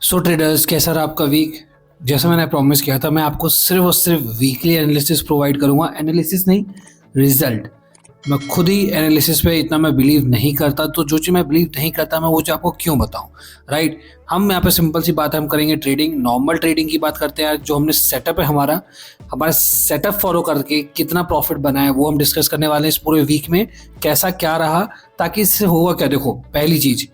सो traders, कैसा रहा आपका वीक? जैसा मैंने प्रॉमिस किया था, मैं आपको सिर्फ और सिर्फ वीकली एनालिसिस प्रोवाइड करूंगा। एनालिसिस नहीं, रिजल्ट। मैं खुद ही एनालिसिस पे इतना मैं बिलीव नहीं करता, तो जो चीज़ मैं बिलीव नहीं करता मैं वो चीज़ आपको क्यों बताऊं, राइट? हम यहाँ पे सिंपल सी बात है, हम करेंगे ट्रेडिंग, नॉर्मल ट्रेडिंग की बात करते हैं। जो हमने सेटअप है हमारा सेटअप फॉलो करके कितना प्रॉफिट बना है वो हम डिस्कस करने वाले हैं इस पूरे वीक में। कैसा क्या रहा, ताकि इससे होगा क्या। देखो, पहली चीज़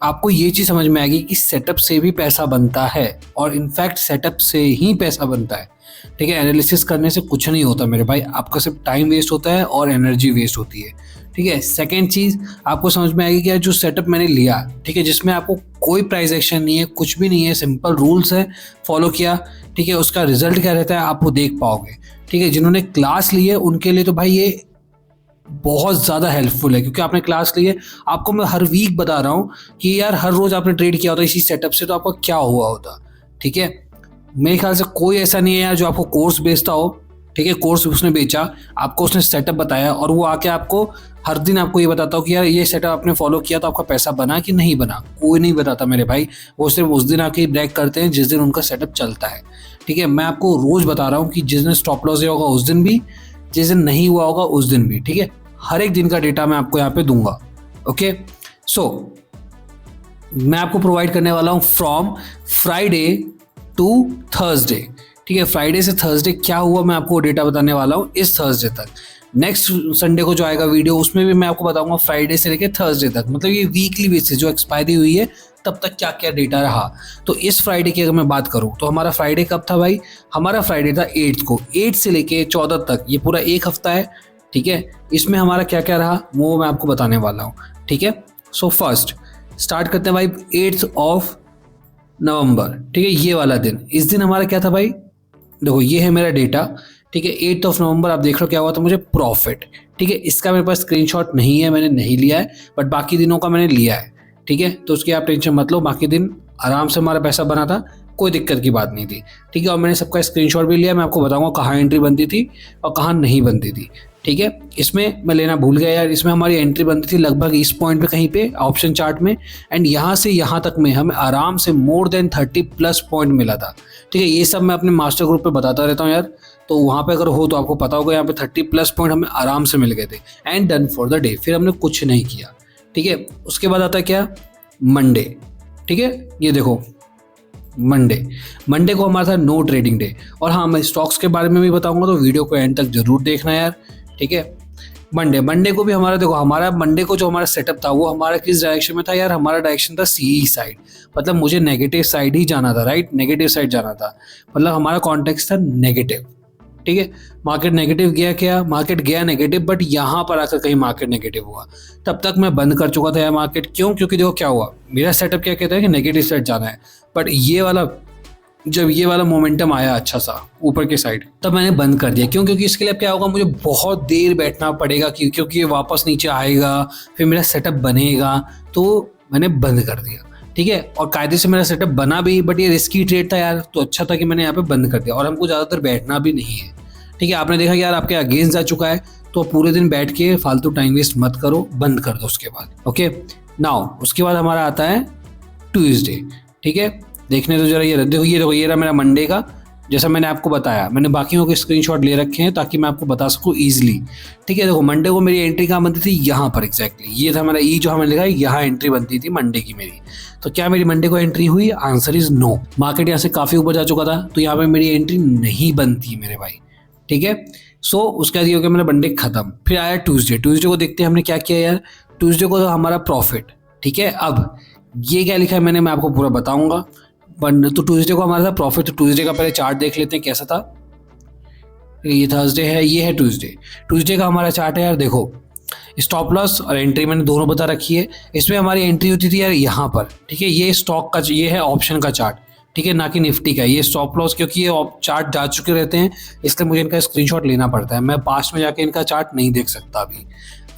आपको ये चीज़ समझ में आएगी कि सेटअप से भी पैसा बनता है, और इनफैक्ट सेटअप से ही पैसा बनता है। ठीक है, एनालिसिस करने से कुछ नहीं होता मेरे भाई, आपका सिर्फ टाइम वेस्ट होता है और एनर्जी वेस्ट होती है। ठीक है, सेकेंड चीज़ आपको समझ में आएगी कि यार जो सेटअप मैंने लिया, ठीक है, जिसमें आपको कोई प्राइस एक्शन नहीं है, कुछ भी नहीं है, सिंपल रूल्स है, फॉलो किया, ठीक है, उसका रिजल्ट क्या रहता है आप वो देख पाओगे। ठीक है, जिन्होंने क्लास ली है उनके लिए तो भाई ये बहुत ज़्यादा हेल्पफुल है, क्योंकि आपने क्लास ली है। आपको मैं हर वीक बता रहा हूँ कि यार हर रोज़ आपने ट्रेड किया होता इसी सेटअप से, तो आपका क्या हुआ होता। ठीक है, मेरे ख्याल से कोई ऐसा नहीं है यार जो आपको कोर्स बेचता हो। ठीक है, कोर्स उसने बेचा, आपको उसने सेटअप बताया, और वो आके आपको हर दिन आपको ये बताता हो कि यार ये सेटअप आपने फॉलो किया तो आपका पैसा बना कि नहीं बना। कोई नहीं बताता मेरे भाई, वो सिर्फ उस दिन आके ब्रेक करते हैं जिस दिन उनका सेटअप चलता है। ठीक है, मैं आपको रोज़ बता रहा हूँ कि जिस दिन स्टॉप लॉस होगा उस दिन भी, जिस दिन नहीं हुआ होगा उस दिन भी। ठीक है, हर एक दिन का डेटा मैं आपको यहाँ पे दूंगा। ओके, सो मैं आपको प्रोवाइड करने वाला हूँ फ्रॉम फ्राइडे टू थर्सडे। ठीक है, फ्राइडे से थर्सडे क्या हुआ मैं आपको डेटा बताने वाला हूँ इस थर्सडे तक। नेक्स्ट संडे को जो आएगा वीडियो उसमें भी मैं आपको बताऊंगा फ्राइडे से लेकर थर्सडे तक, मतलब ये वीकली बेसिस जो एक्सपायरी हुई है तब तक क्या क्या डेटा रहा। तो इस फ्राइडे की अगर मैं बात करूं तो हमारा फ्राइडे कब था भाई? हमारा फ्राइडे था 8 को, 8 से लेके 14 तक, ये पूरा एक हफ्ता है। ठीक है, इसमें हमारा क्या क्या रहा वो मैं आपको बताने वाला हूँ। ठीक है, सो फर्स्ट स्टार्ट करते हैं भाई 8 ऑफ नवंबर। ठीक है, ये वाला दिन, इस दिन हमारा क्या था भाई? देखो ये है मेरा डेटा। ठीक है, 8 ऑफ नवंबर आप देख लो क्या हुआ था मुझे, प्रॉफिट। ठीक है, इसका मेरे पास स्क्रीनशॉट नहीं है, मैंने नहीं लिया है, बट बाकी दिनों का मैंने लिया है। ठीक है, तो उसकी आप टेंशन मत लो, बाकी दिन आराम से हमारा पैसा बना था, कोई दिक्कत की बात नहीं थी। ठीक है, और मैंने सबका स्क्रीनशॉट भी लिया, मैं आपको बताऊंगा कहाँ एंट्री बनती थी और कहाँ नहीं बनती थी। ठीक है, इसमें मैं लेना भूल गया यार, इसमें हमारी एंट्री बनती थी लगभग इस पॉइंट पे कहीं पे ऑप्शन चार्ट में, एंड यहाँ से यहाँ तक में हमें आराम से मोर देन 30+ पॉइंट मिला था। ठीक है, ये सब मैं अपने मास्टर ग्रुप पे बताता रहता हूँ यार, तो वहाँ पे अगर हो तो आपको पता होगा, यहाँ पे 30+ पॉइंट हमें आराम से मिल गए थे, and done for the day. फिर हमने कुछ नहीं किया। ठीक है, उसके बाद आता है क्या? मंडे। ठीक है, ये देखो मंडे को हमारा था नो ट्रेडिंग डे। और हाँ, मैं स्टॉक्स के बारे में भी बताऊंगा, तो वीडियो को एंड तक जरूर देखना यार। ठीक है, मंडे को भी हमारा देखो, हमारा मंडे को जो हमारा सेटअप था वो हमारा किस डायरेक्शन में था यार? हमारा डायरेक्शन था सीई साइड, मतलब मुझे नेगेटिव साइड ही जाना था, राइट? नेगेटिव साइड जाना था, मतलब हमारा कॉन्टेक्स्ट था नेगेटिव। ठीक है, मार्केट नेगेटिव गया, क्या मार्केट गया नेगेटिव, बट यहाँ पर आकर कहीं मार्केट नेगेटिव हुआ, तब तक मैं बंद कर चुका था यार मार्केट। क्यों? क्योंकि देखो क्या हुआ, मेरा सेटअप क्या कहता है कि नेगेटिव साइड जाना है, बट जब ये वाला मोमेंटम आया अच्छा सा ऊपर की साइड, तब मैंने बंद कर दिया। क्यों? क्योंकि इसके लिए अब क्या होगा, मुझे बहुत देर बैठना पड़ेगा, क्योंकि ये वापस नीचे आएगा, फिर मेरा सेटअप बनेगा, तो मैंने बंद कर दिया। ठीक है, और कायदे से मेरा सेटअप बना भी, बट ये रिस्की ट्रेड था यार, तो अच्छा था कि मैंने यहाँ पे बंद कर दिया, और हमको ज़्यादातर बैठना भी नहीं है। ठीक है, आपने देखा कि यार आपके अगेंस्ट जा चुका है, तो पूरे दिन बैठ के फालतू टाइम वेस्ट मत करो, बंद कर दो उसके बाद। ओके, नाउ उसके बाद हमारा आता है ट्यूसडे। ठीक है, देखने तो जरा, ये देखो ये रहा मेरा मंडे का, जैसा मैंने आपको बताया, मैंने बाकियों के स्क्रीनशॉट ले रखे हैं ताकि मैं आपको बता सकूं इजीली। ठीक है, देखो मंडे को मेरी एंट्री कहाँ बनती थी? यहाँ पर एग्जैक्टली, ये था मेरा ई जो हमें लिखा है, यहाँ एंट्री बनती थी मंडे की मेरी। तो क्या मेरी मंडे को एंट्री हुई? Answer is no. मार्केट यहाँ से काफ़ी ऊपर जा चुका था, तो यहाँ पे मेरी एंट्री नहीं बनती मेरे भाई। ठीक है, सो उसके बाद ये हो गया मेरा मंडे खत्म। फिर आया ट्यूसडे को देखते हैं हमने क्या किया यार। ट्यूसडे को तो हमारा प्रॉफिट। ठीक है, अब ये क्या लिखा है मैंने, मैं आपको पूरा बताऊंगा, तो ट्यूसडे को हमारा था प्रॉफिट। तो ट्यूसडे का पहले चार्ट देख लेते हैं कैसा था। ये थर्सडे है, ये है ट्यूसडे का हमारा चार्ट है यार। देखो स्टॉप लॉस और एंट्री मैंने दोनों बता रखी है। इसमें हमारी एंट्री होती थी यार यहाँ पर। ठीक है, ये स्टॉक का, ये है ऑप्शन का चार्ट। ठीक है, ना कि निफ्टी का। ये स्टॉप लॉस, क्योंकि ये चार्ट जा चुके रहते हैं, इसलिए मुझे इनका स्क्रीनशॉट लेना पड़ता है, मैं पास्ट में जाके इनका चार्ट नहीं देख सकता अभी,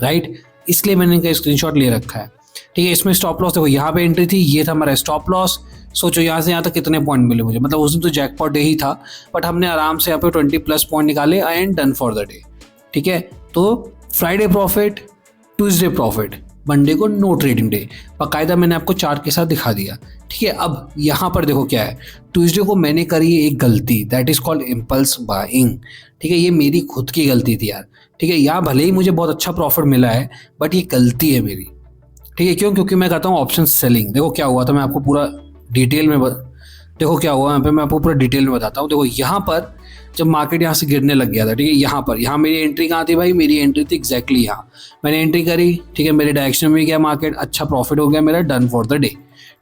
राइट? इसलिए मैंने इनका स्क्रीनशॉट ले रखा है। ठीक है, इसमें स्टॉप लॉस देखो, यहाँ पे एंट्री थी, ये था हमारा स्टॉप लॉस। सोचो यहाँ से यहाँ तक कितने पॉइंट मिले मुझे, मतलब उस दिन तो जैकपॉट डे ही था, बट हमने आराम से यहाँ पे 20+ पॉइंट निकाले and done for the day. ठीक है, तो Friday profit, Tuesday profit, Monday को नो ट्रेडिंग डे, बाकायदा मैंने आपको चार्ट के साथ दिखा दिया। ठीक है, अब यहाँ पर देखो क्या है, ट्यूसडे को मैंने करी एक गलती, that is called impulse buying. ठीक है, ये मेरी खुद की गलती थी यार। ठीक है, यहाँ भले ही मुझे बहुत अच्छा प्रॉफिट मिला है, बट ये गलती है मेरी। ठीक है, क्यों? क्योंकि मैं करता हूँ ऑप्शन सेलिंग। देखो क्या हुआ था, मैं आपको पूरा डिटेल में देखो क्या हुआ यहाँ पे, मैं आपको पूरा डिटेल में बताता हूँ। देखो यहाँ पर जब मार्केट यहाँ से गिरने लग गया था, ठीक है, यहाँ मेरी एंट्री कहाँ थी भाई, मेरी एंट्री थी एग्जैक्टली यहाँ। मैंने एंट्री करी, ठीक है, मेरे डायरेक्शन में गया मार्केट, अच्छा प्रॉफिट हो गया मेरा, डन फॉर द डे।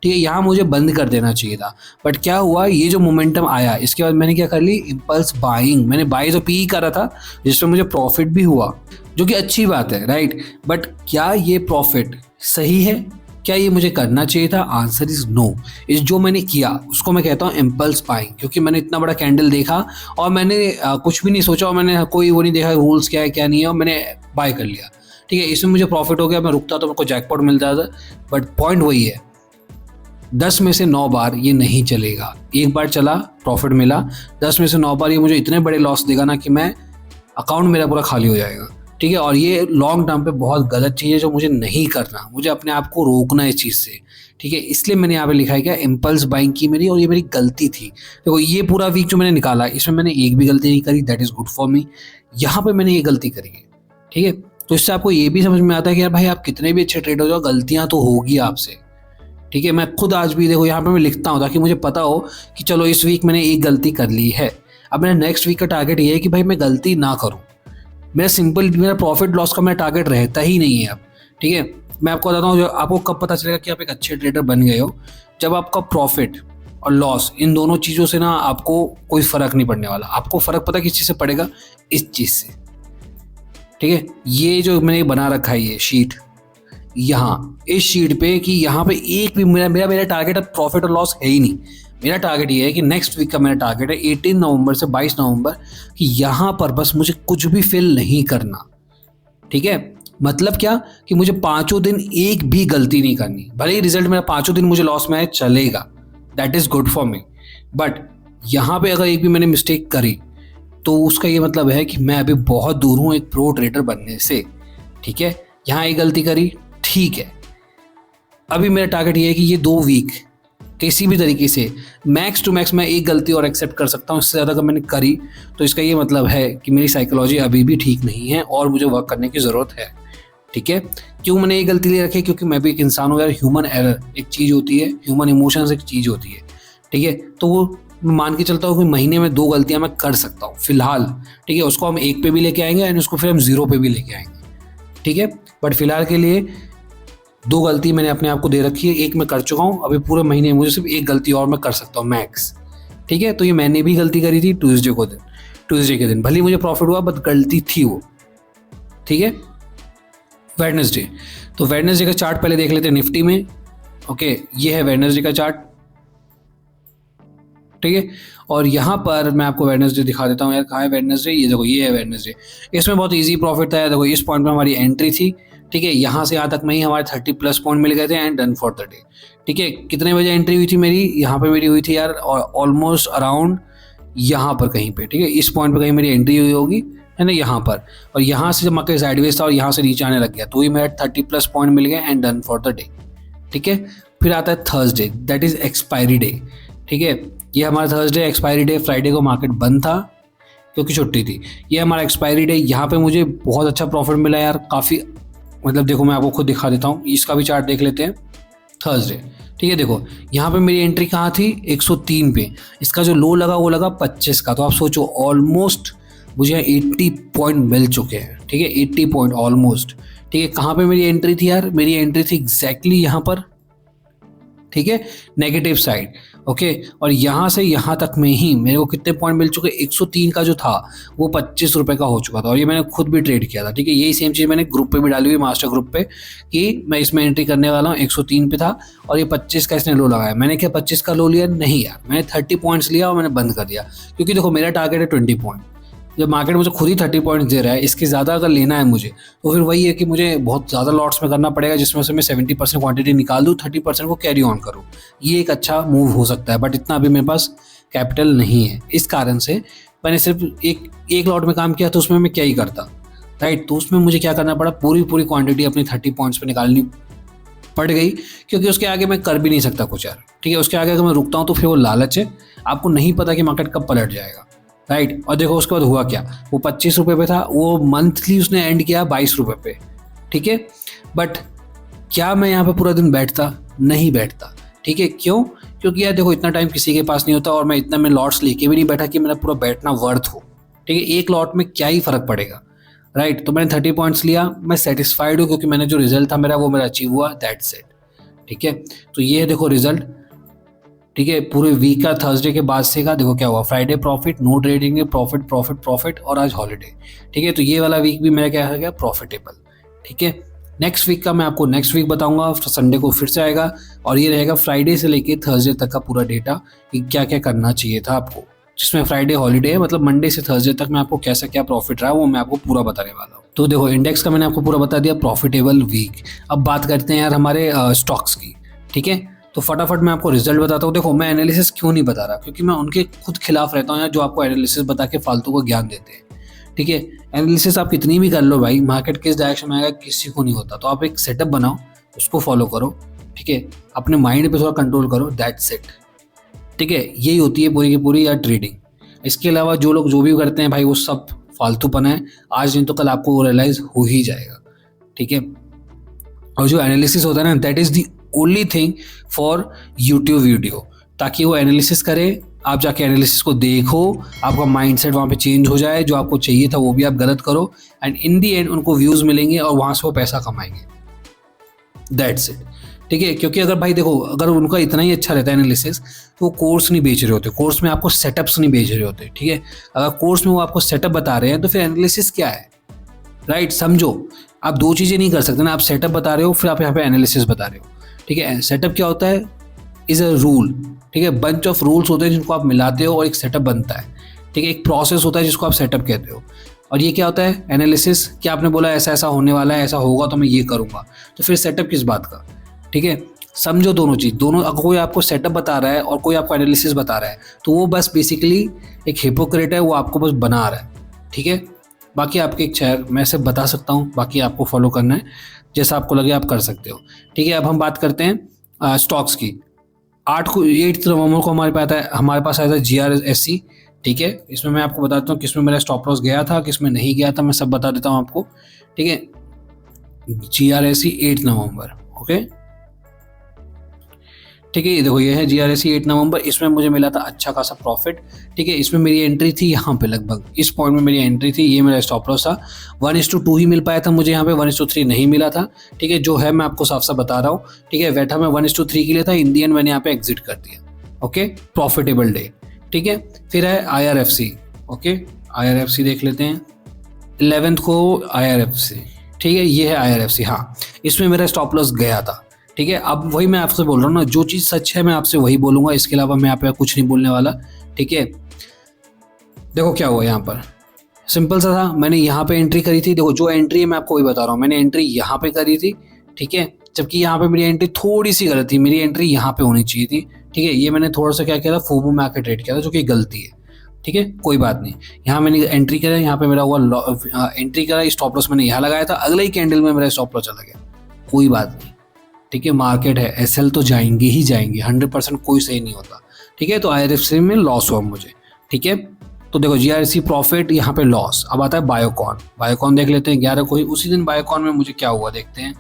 ठीक है, यहाँ मुझे बंद कर देना चाहिए था, बट क्या हुआ, ये जो मोमेंटम आया इसके बाद मैंने क्या कर ली, इम्पल्स बाइंग। मैंने बाई तो पी करा था, जिसमें मुझे प्रॉफिट भी हुआ, जो कि अच्छी बात है, राइट। बट क्या ये प्रॉफिट सही है? क्या ये मुझे करना चाहिए था? Answer is no. इस जो मैंने किया उसको मैं कहता हूँ इम्पल्स बाइंग, क्योंकि मैंने इतना बड़ा कैंडल देखा और मैंने कुछ भी नहीं सोचा, और मैंने कोई वो नहीं देखा रूल्स क्या है क्या नहीं है, और मैंने बाय कर लिया। ठीक है, इसमें मुझे प्रॉफिट हो गया, मैं रुकता तो मेरे को जैकपॉट मिलता था। बट पॉइंट वही है, 10 में से 9 बार ये नहीं चलेगा। एक बार चला, प्रॉफिट मिला, 10 में से 9 बार ये मुझे इतने बड़े लॉस देगा ना कि मैं अकाउंट मेरा पूरा खाली हो जाएगा। ठीक है, और ये लॉन्ग टर्म पे बहुत गलत चीज़ है जो मुझे नहीं करना, मुझे अपने आप को रोकना है इस चीज़ से। ठीक है, इसलिए मैंने यहाँ पे लिखा है क्या, इम्पल्स बाइंग की मेरी, और ये मेरी गलती थी। देखो ये पूरा वीक जो मैंने निकाला, इसमें मैंने एक भी गलती नहीं करी, that is good for me. यहाँ पे मैंने ये गलती करी है। ठीक है, तो इससे आपको ये भी समझ में आता है कि यार भाई आप कितने भी अच्छे ट्रेडर हो जाओ, गलतियाँ तो होगी आपसे। ठीक है, मैं खुद आज भी देखो यहाँ पे मैं लिखता हूँ ताकि मुझे पता हो कि चलो इस वीक मैंने एक गलती कर ली है। अब मेरा नेक्स्ट वीक का टारगेट ये है कि भाई मैं गलती ना करूँ। मेरा प्रॉफिट लॉस का मेरा टारगेट रहता ही नहीं है अब। ठीक है, मैं आपको बताता हूँ, आपको कब पता चलेगा कि आप एक अच्छे ट्रेडर बन गए हो, जब आपका प्रॉफिट और लॉस इन दोनों चीज़ों से ना आपको कोई फ़र्क नहीं पड़ने वाला। आपको फ़र्क पता किस चीज़ से पड़ेगा, इस चीज़ से। ठीक है, ये जो मैंने बना रखा है ये शीट, यहाँ इस शीट पे, कि यहाँ पे एक भी मेरा टारगेट अब प्रॉफिट और लॉस है ही नहीं। मेरा टारगेट ये है कि नेक्स्ट वीक का मेरा टारगेट है 18 नवंबर से 22 नवंबर, कि यहाँ पर बस मुझे कुछ भी फिल नहीं करना। ठीक है, मतलब क्या, कि मुझे 5 दिन एक भी गलती नहीं करनी। भले ही रिजल्ट मेरा 5 दिन मुझे लॉस में आए, चलेगा, that is good for me. But यहाँ पे अगर एक भी मैंने मिस्टेक करी तो उसका ये मतलब है कि मैं अभी बहुत दूर हूँ एक प्रो ट्रेडर बनने से। ठीक है, यहाँ एक गलती करी, ठीक है, अभी मेरा टारगेट ये है कि ये 2 वीक किसी भी तरीके से मैक्स टू मैक्स मैं एक गलती और एक्सेप्ट कर सकता हूँ। इससे ज़्यादा अगर मैंने करी तो इसका ये मतलब है कि मेरी साइकोलॉजी अभी भी ठीक नहीं है और मुझे वर्क करने की ज़रूरत है। ठीक है, क्यों मैंने ये गलती ले रखी है, क्योंकि मैं भी एक इंसान हूँ यार। ह्यूमन एरर एक चीज़ होती है, ह्यूमन इमोशंस एक चीज़ होती है। ठीक है, तो वो मैं मान के चलता हूँ कि महीने में 2 गलतियाँ मैं कर सकता हूँ फिलहाल। ठीक है, उसको हम 1 पे भी लेके आएंगे एंड उसको फिर हम 0 पे भी लेके आएंगे। ठीक है, बट फिलहाल के लिए 2 गलती मैंने अपने आप को दे रखी है, 1 मैं कर चुका हूँ, अभी पूरे महीने मुझे सिर्फ 1 गलती और मैं कर सकता हूँ मैक्स। ठीक है, तो ये मैंने भी गलती करी थी ट्यूसडे के दिन, भले मुझे प्रॉफिट हुआ बट गलती थी वो। ठीक है, वेडनेसडे, तो वेडनेसडे का चार्ट पहले देख लेते हैं निफ्टी में। ओके, ये है वेडनेसडे का चार्ट। ठीक है, और यहाँ पर मैं आपको वेडनेसडे दिखा देता हूँ यार, कहाँ है वेडनेसडे, ये देखो ये है वेडनेसडे। इसमें बहुत इजी प्रॉफिट था, देखो इस पॉइंट पे हमारी एंट्री थी। ठीक है, यहाँ से यहाँ तक में ही हमारे 30+ पॉइंट मिल गए थे and done for the day. ठीक है, कितने बजे एंट्री हुई थी मेरी, यहाँ पे मेरी हुई थी यार ऑलमोस्ट अराउंड यहाँ पर कहीं पे। ठीक है, इस पॉइंट पे कहीं मेरी एंट्री हुई होगी, है ना, यहाँ पर। और यहाँ से जब मार्केट साइडवेज था और यहाँ से नीचे आने लग गया, तो ही मेरा 30+ पॉइंट मिल गए and done for the day. ठीक है, फिर आता है Thursday, that is expiry day. ठीक है, ये हमारा थर्सडे एक्सपायरी डे, फ्राइडे को मार्केट बंद था क्योंकि छुट्टी थी। ये हमारा एक्सपायरी डे, यहाँ पे मुझे बहुत अच्छा प्रॉफिट मिला यार, काफ़ी, मतलब देखो मैं आपको खुद दिखा देता हूँ, इसका भी चार्ट देख लेते हैं थर्सडे। ठीक है, देखो यहाँ पे मेरी एंट्री कहाँ थी, 103 पे, इसका जो लो लगा वो लगा 25 का। तो आप सोचो ऑलमोस्ट मुझे 80 पॉइंट मिल चुके हैं। ठीक है, 80 पॉइंट ऑलमोस्ट। ठीक है, कहाँ पे मेरी एंट्री थी यार, मेरी एंट्री थी एग्जैक्टली यहाँ पर। ठीक है, नेगेटिव साइड। ओके, और यहाँ से यहाँ तक में ही मेरे को कितने पॉइंट मिल चुके, 103 का जो था वो 25 रुपये का हो चुका था, और ये मैंने खुद भी ट्रेड किया था। ठीक है, यही सेम चीज़ मैंने ग्रुप पे भी डाली हुई, मास्टर ग्रुप पे, कि मैं इसमें एंट्री करने वाला हूँ। 103 पे था और ये 25 का इसने लो लगाया। मैंने क्या 25 का लो लिया, नहीं यार, मैंने 30 पॉइंट्स लिया और मैंने बंद कर दिया, क्योंकि देखो मेरा टारगेट है 20 पॉइंट। जब मार्केट मुझे खुद ही 30 पॉइंट्स दे रहा है, इसके ज़्यादा अगर लेना है मुझे, तो फिर वही है कि मुझे बहुत ज़्यादा लॉट्स में करना पड़ेगा, जिसमें से मैं 70% क्वांटिटी निकाल दूँ, 30% को कैरी ऑन करूँ। ये एक अच्छा मूव हो सकता है, बट इतना अभी मेरे पास कैपिटल नहीं है। इस कारण से मैंने सिर्फ एक लॉट में काम किया, तो उसमें मैं क्या ही करता, राइट। तो उसमें मुझे क्या करना पड़ा, पूरी पूरी क्वांटिटी अपनी 30 पॉइंट्स पे निकालनी पड़ गई, क्योंकि उसके आगे मैं कर भी नहीं सकता कुछ यार, ठीक है। उसके आगे अगर मैं रुकता हूँ तो फिर वो लालच है, आपको नहीं पता कि मार्केट कब पलट जाएगा, राइट। और देखो उसके बाद हुआ क्या, वो 25 रुपये पे था, वो मंथली उसने एंड किया 22 रुपये पे, ठीक है। बट क्या मैं यहाँ पे पूरा दिन बैठता? नहीं बैठता, ठीक है। क्यों? क्योंकि यार देखो इतना टाइम किसी के पास नहीं होता, और मैं इतना में लॉट्स लेके भी नहीं बैठा कि मेरा पूरा बैठना वर्थ हो, ठीक है। एक लॉट में क्या ही फर्क पड़ेगा, राइट। तो मैंने 30 पॉइंट्स लिया, मैं सेटिस्फाइड हूँ, क्योंकि मैंने जो रिजल्ट था मेरा वो मेरा अचीव हुआ, दैट्स इट, ठीक है। तो ये देखो रिजल्ट, ठीक है। पूरे वीक का थर्सडे के बाद से का देखो क्या हुआ, फ्राइडे प्रॉफिट, नो ट्रेडिंग में प्रॉफिट प्रॉफिट प्रॉफिट, और आज हॉलीडे, ठीक है। तो ये वाला वीक भी मेरा क्या हो गया, प्रॉफिटेबल, ठीक है। नेक्स्ट वीक का मैं आपको नेक्स्ट वीक बताऊंगा, संडे को फिर से आएगा, और ये रहेगा फ्राइडे से लेके थर्सडे तक का पूरा डेटा कि क्या क्या करना चाहिए था आपको, जिसमें फ्राइडे हॉलीडे है, मतलब मंडे से थर्सडे तक मैं आपको कैसा क्या प्रॉफिट रहा वो मैं आपको पूरा बताने वाला हूँ। तो देखो इंडेक्स का मैंने आपको पूरा बता दिया, प्रॉफिटेबल वीक। अब बात करते हैं यार हमारे स्टॉक्स की, ठीक है। तो फटाफट मैं आपको रिजल्ट बताता हूँ। देखो मैं एनालिसिस क्यों नहीं बता रहा, क्योंकि मैं उनके खुद खिलाफ रहता हूँ यार, जो आपको एनालिसिस बता के फालतू को ज्ञान देते हैं, ठीक है। एनालिसिस आप कितनी भी कर लो भाई, मार्केट किस डायरेक्शन में आएगा किसी को नहीं होता। तो आप एक सेटअप बनाओ, उसको फॉलो करो, ठीक है। अपने माइंड पे थोड़ा कंट्रोल करो, दैट्स इट, ठीक है। यही होती है पूरी की पूरी यार ट्रेडिंग। इसके अलावा जो लोग जो भी करते हैं भाई वो सब फालतूपना है, आज नहीं तो कल आपको वो रियलाइज हो ही जाएगा, ठीक है। और जो एनालिसिस होता है ना, that is the only thing for YouTube video, ताकि वो एनालिसिस करे, आप जाके एनालिसिस को देखो, आपका माइंडसेट वहाँ पे चेंज हो जाए, जो आपको चाहिए था वो भी आप गलत करो, एंड इन दी एंड उनको व्यूज़ मिलेंगे और वहाँ से वो पैसा कमाएंगे, दैट्स इट, ठीक है। क्योंकि अगर भाई देखो अगर उनका इतना ही अच्छा रहता है एनालिसिस, तो वो कोर्स नहीं बेच रहे होते, कोर्स में आपको सेटअप्स नहीं बेच रहे होते, ठीक है। अगर कोर्स में वो आपको सेटअप बता रहे हैं तो फिर एनालिसिस क्या है, राइट। समझो आप दो चीज़ें नहीं कर सकते ना, आप सेटअप बता रहे हो फिर आप यहाँ पे एनालिसिस बता रहे हो, ठीक है। सेटअप क्या होता है, इज़ अ रूल, ठीक है। बंच ऑफ रूल्स होते हैं जिनको आप मिलाते हो और एक सेटअप बनता है, ठीक है। एक प्रोसेस होता है जिसको आप सेटअप कहते हो। और ये क्या होता है एनालिसिस, कि आपने बोला ऐसा ऐसा होने वाला है, ऐसा होगा तो मैं ये करूँगा, तो फिर सेटअप किस बात का, ठीक है। समझो दोनों चीज़, दोनों, अगर कोई आपको सेटअप बता रहा है और कोई आपको एनालिसिस बता रहा है, तो वो बस बेसिकली एक हिपोक्रेट है, वो आपको बस बना रहा है, ठीक है। बाकी आपकी इच्छा है, मैं सिर्फ बता सकता हूँ, बाकी आपको फॉलो करना है, जैसा आपको लगे आप कर सकते हो, ठीक है। अब हम बात करते हैं स्टॉक्स की। 8 नवंबर को हमारे पास आया था GRSC, ठीक है। इसमें मैं आपको बताता हूँ किसमें मेरा स्टॉप लॉस गया था, किसमें नहीं गया था, मैं सब बता देता हूँ आपको, ठीक है। GRSC 8 नवंबर, ओके, ठीक है। ये देखो ये है GRSC 8 नवंबर, इसमें मुझे मिला था अच्छा खासा प्रॉफिट, ठीक है। इसमें मेरी एंट्री थी यहाँ पे, लगभग इस पॉइंट में मेरी एंट्री थी, ये मेरा स्टॉप लॉस था। 1:2 ही मिल पाया था मुझे यहाँ पे, 1:3 नहीं मिला था, ठीक है। जो है मैं आपको साफ साफ बता रहा हूँ, ठीक है। बैठा मैं 1:3 के लिए था, इंडियन मैंने यहाँ पे एग्जिट कर दिया, ओके, प्रॉफिटेबल डे, ठीक है। फिर है IRFC, ओके, IRFC देख लेते हैं, 11th को IRFC, ठीक है। ये है IRFC, हाँ, इसमें मेरा स्टॉप लॉस गया था, ठीक है। अब वही मैं आपसे बोल रहा हूँ ना, जो चीज़ सच है मैं आपसे वही बोलूँगा, इसके अलावा मैं यहाँ पे कुछ नहीं बोलने वाला, ठीक है। देखो क्या हुआ यहाँ पर, सिंपल सा था, मैंने यहाँ पे एंट्री करी थी, देखो जो एंट्री है मैं आपको वही बता रहा हूँ, मैंने एंट्री यहाँ पे करी थी, ठीक है। जबकि यहाँ पे मेरी एंट्री थोड़ी सी गलत थी, मेरी एंट्री यहाँ पे होनी चाहिए थी, ठीक है। ये मैंने थोड़ा सा क्या किया था, फोमो में आके ट्रेड किया था, जो कि गलती है, ठीक है। कोई बात नहीं, यहाँ मैंने एंट्री करा, यहाँ पे मेरा हुआ एंट्री करा, स्टॉप लॉस मैंने यहाँ लगाया था, अगले ही कैंडल में मेरा स्टॉप लॉस चला गया, कोई बात नहीं, ठीक है। मार्केट है, SL तो जाएंगे ही जाएंगे, 100% कोई सही नहीं होता, ठीक है। तो IRFC में लॉस हुआ मुझे, ठीक है। तो देखो GRSC प्रॉफिट, यहाँ पे लॉस। अब आता है बायोकॉन, बायोकॉन देख लेते हैं 11 को ही, उसी दिन बायोकॉन में मुझे क्या हुआ देखते हैं।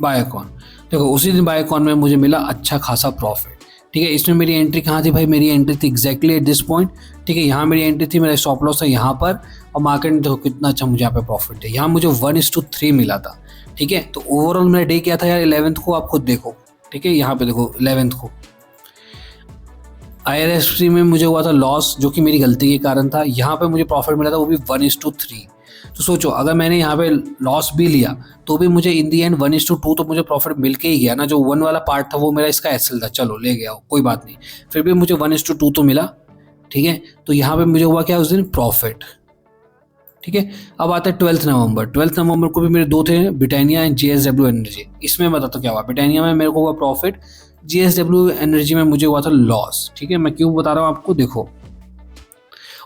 बायोकॉन देखो, उसी दिन बायोकॉन में मुझे मिला अच्छा खासा प्रॉफिट, ठीक है। इसमें मेरी एंट्री कहाँ थी भाई, मेरी एंट्री थी एग्जैक्टली एट दिस पॉइंट, ठीक है। यहाँ मेरी एंट्री थी, मेरा स्टॉप लॉस था यहाँ पर, और मार्केट ने देखो कितना अच्छा मुझे यहाँ पे प्रॉफिट है, यहाँ मुझे 1:3 मिला था, ठीक है। तो ओवरऑल मेरा डे क्या था यार, 11th को, आप खुद देखो, ठीक है। यहाँ पे देखो 11th को IRFC में मुझे हुआ था लॉस, जो कि मेरी गलती के कारण था। यहाँ पे मुझे प्रॉफिट मिला था, वो भी 1:3। तो सोचो अगर मैंने यहाँ पे लॉस भी लिया तो भी मुझे इन दी एंड 1:2 तो मुझे प्रॉफिट मिल के ही गया ना। जो 1 वाला पार्ट था वो मेरा इसका SL था, चलो ले गया, कोई बात नहीं, फिर भी मुझे 1:2 तो मिला, ठीक है। तो यहाँ पे मुझे हुआ क्या उस दिन, प्रॉफिट, ठीक है। अब आता है 12th नवंबर। 12th नवंबर को भी मेरे दो थे, ब्रिटानिया एंड JSW एनर्जी। इसमें बताता क्या हुआ, ब्रिटानिया में मेरे को हुआ प्रॉफिट, JSW एनर्जी में मुझे हुआ था लॉस, ठीक है। मैं क्यों बता रहा हूँ आपको, देखो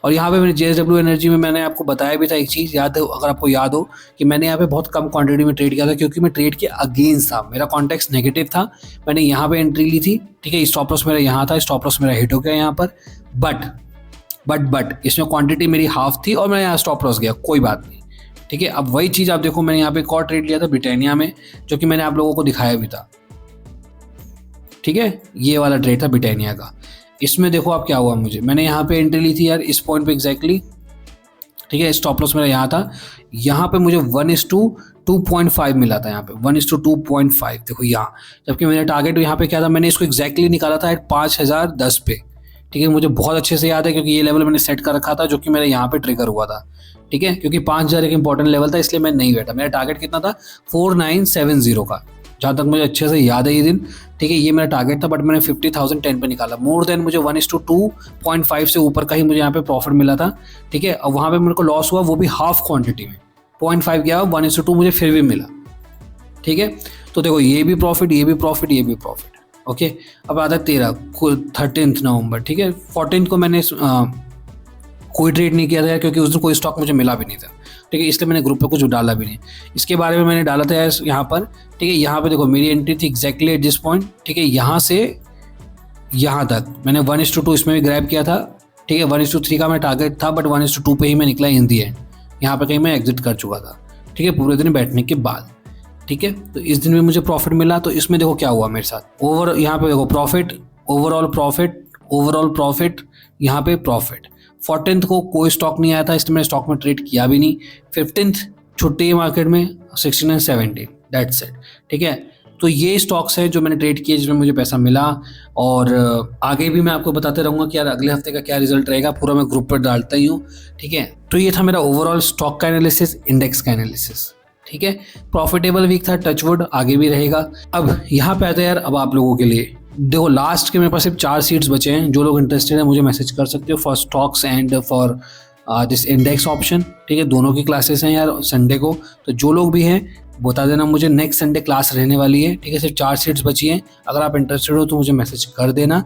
और यहाँ पे मैंने JSW एनर्जी में मैंने आपको बताया भी था एक चीज़, याद है अगर आपको याद हो, कि मैंने यहाँ पे बहुत कम क्वांटिटी में ट्रेड किया था क्योंकि मैं ट्रेड के अगेंस्ट था, मेरा कॉन्टेक्स्ट नेगेटिव था। मैंने यहाँ पे एंट्री ली थी, ठीक है, स्टॉप लॉस मेरा यहाँ था, स्टॉप लॉस मेरा हिट हो गया यहाँ पर, बट इसमें क्वांटिटी मेरी हाफ थी और मैं यहाँ स्टॉप लॉस गया, कोई बात नहीं, ठीक है। अब वही चीज़ आप देखो, मैंने यहाँ पे एक और ट्रेड लिया था ब्रिटानिया में, जो कि मैंने आप लोगों को दिखाया भी था, ठीक है, ये वाला ट्रेड था ब्रिटानिया का। इसमें देखो आप क्या हुआ, मैंने यहाँ पे एंट्री ली थी यार इस पॉइंट पे एग्जैक्टली, ठीक है, स्टॉप लॉस मेरा यहाँ था, यहाँ पे मुझे 1:2.5 मिला था, यहाँ पे 1:2.5 देखो यहाँ, जबकि मेरा टारगेट यहाँ पे क्या था, मैंने इसको एग्जैक्टली निकाला था एट 5010 पे, ठीक है, मुझे बहुत अच्छे से याद है क्योंकि ये लेवल मैंने सेट कर रखा था जो कि मेरा यहाँ पे ट्रिगर हुआ था, ठीक है, क्योंकि 5000 एक इंपॉर्टेंट लेवल था, इसलिए मैं नहीं बैठा। मेरा टारगेट कितना था 4970 का, जहाँ तक मुझे अच्छे से याद है ये दिन, ठीक है, ये मेरा टारगेट था, बट मैंने 50,010 पे निकाला, मोर देन मुझे 1:2.5 से ऊपर का ही मुझे यहाँ पे प्रॉफिट मिला था, ठीक है। और वहाँ पे मेरे को लॉस हुआ, वो भी हाफ क्वांटिटी में, 0.5 गया, 1:2 मुझे फिर भी मिला, ठीक है। तो देखो ये भी प्रॉफिट, ये भी प्रॉफिट, ये भी प्रॉफिट, ओके। अब आता 13 नवंबर, ठीक है। 14 को मैंने कोई ट्रेड नहीं किया था क्योंकि उस दिन कोई स्टॉक मुझे मिला भी नहीं था, ठीक है, इसलिए मैंने ग्रुप पे कुछ डाला भी नहीं। इसके बारे में मैंने डाला था यहाँ पर, ठीक है, यहाँ पे देखो मेरी एंट्री थी एग्जैक्टली एट दिस पॉइंट, ठीक है, यहाँ से यहाँ तक मैंने 1:2 इसमें भी ग्रैब किया था, ठीक है। 1:3 का मेरा टारगेट था, बट 1:2 पे ही मैं निकला इन दी एंड, यहाँ पर कहीं मैं एग्जिट कर चुका था, ठीक है, पूरे दिन बैठने के बाद, ठीक है। तो इस दिन में मुझे प्रॉफिट मिला। तो इसमें देखो क्या हुआ मेरे साथ, यहाँ पे देखो प्रॉफिट, ओवरऑल प्रॉफिट, यहाँ पे प्रॉफिट। 14th को कोई स्टॉक नहीं आया था, इसलिए मैंने स्टॉक में ट्रेड किया भी नहीं। 15th छुट्टी है मार्केट में, 16 एंड 17, दैट्स इट, ठीक है। तो ये स्टॉक्स हैं जो मैंने ट्रेड किए जिसमें मुझे पैसा मिला, और आगे भी मैं आपको बताते रहूँगा कि यार अगले हफ्ते का क्या रिजल्ट रहेगा, पूरा मैं ग्रुप पर डालता ही हूँ, ठीक है। तो ये था मेरा ओवरऑल स्टॉक का एनालिसिस, इंडेक्स का एनालिसिस, ठीक है। प्रॉफिटेबल वीक था, टचवुड आगे भी रहेगा। अब यहाँ पे आता है यार, अब आप लोगों के लिए देखो लास्ट के मेरे पास सिर्फ 4 सीट्स बचे हैं, जो लोग इंटरेस्टेड हैं मुझे मैसेज कर सकते हो for stocks and for this index option, ठीक है। दोनों की क्लासेस हैं यार संडे को, तो जो लोग भी हैं बता देना मुझे, नेक्स्ट संडे क्लास रहने वाली है, ठीक है। सिर्फ 4 सीट्स बची हैं, अगर आप इंटरेस्टेड हो तो मुझे मैसेज कर देना,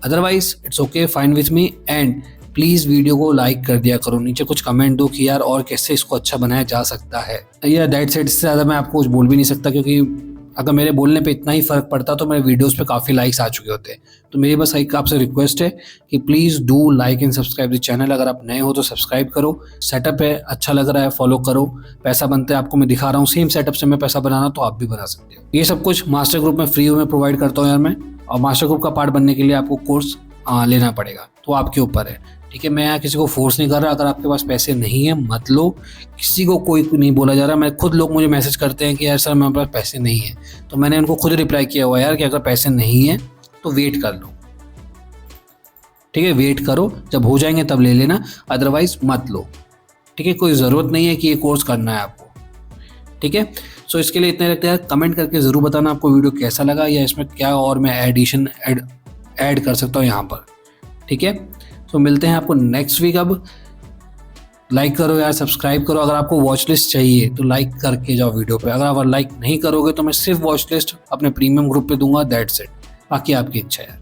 otherwise it's okay, fine with me. And please video को लाइक कर दिया करो, नीचे कुछ कमेंट दो कि यार और कैसे इसको अच्छा बनाया जा सकता है। या दैट्स इट, इससे ज़्यादा मैं आपको कुछ बोल भी नहीं सकता, क्योंकि अगर मेरे बोलने पे इतना ही फ़र्क पड़ता तो मेरे वीडियोस पे काफ़ी लाइक्स आ चुके होते। तो मेरी बस एक आपसे रिक्वेस्ट है कि please do like and subscribe the channel. अगर आप नए हो तो सब्सक्राइब करो, सेटअप है अच्छा लग रहा है, फॉलो करो, पैसा बनता है आपको मैं दिखा रहा हूँ, सेम सेटअप से मैं पैसा बनाना तो आप भी बना सकते हो। ये सब कुछ मास्टर ग्रुप में फ्री में प्रोवाइड करता हूँ यार मैं, और मास्टर ग्रुप का पार्ट बनने के लिए आपको कोर्स लेना पड़ेगा, तो आपके ऊपर है, ठीक है। मैं यहाँ किसी को फोर्स नहीं कर रहा, अगर आपके पास पैसे नहीं है मत लो, किसी को कोई नहीं बोला जा रहा। मैं खुद, लोग मुझे मैसेज करते हैं कि यार सर मेरे पास पैसे नहीं है, तो मैंने उनको खुद रिप्लाई किया हुआ यार कि अगर पैसे नहीं है तो वेट कर लो, ठीक है, वेट करो, जब हो जाएंगे तब ले लेना, अदरवाइज मत लो, ठीक है। कोई ज़रूरत नहीं है कि ये कोर्स करना है आपको, ठीक है। सो इसके लिए इतने रखते हैं, कमेंट करके ज़रूर बताना आपको वीडियो कैसा लगा, या इसमें क्या और मैं एडिशन ऐड कर सकता हूँ यहाँ पर, ठीक है। तो मिलते हैं आपको नेक्स्ट वीक। अब लाइक करो यार, सब्सक्राइब करो, अगर आपको वॉच लिस्ट चाहिए तो लाइक करके जाओ वीडियो पे, अगर आप लाइक नहीं करोगे तो मैं सिर्फ वॉच लिस्ट अपने प्रीमियम ग्रुप पे दूंगा, दैट्स इट, बाकी आपकी इच्छा है।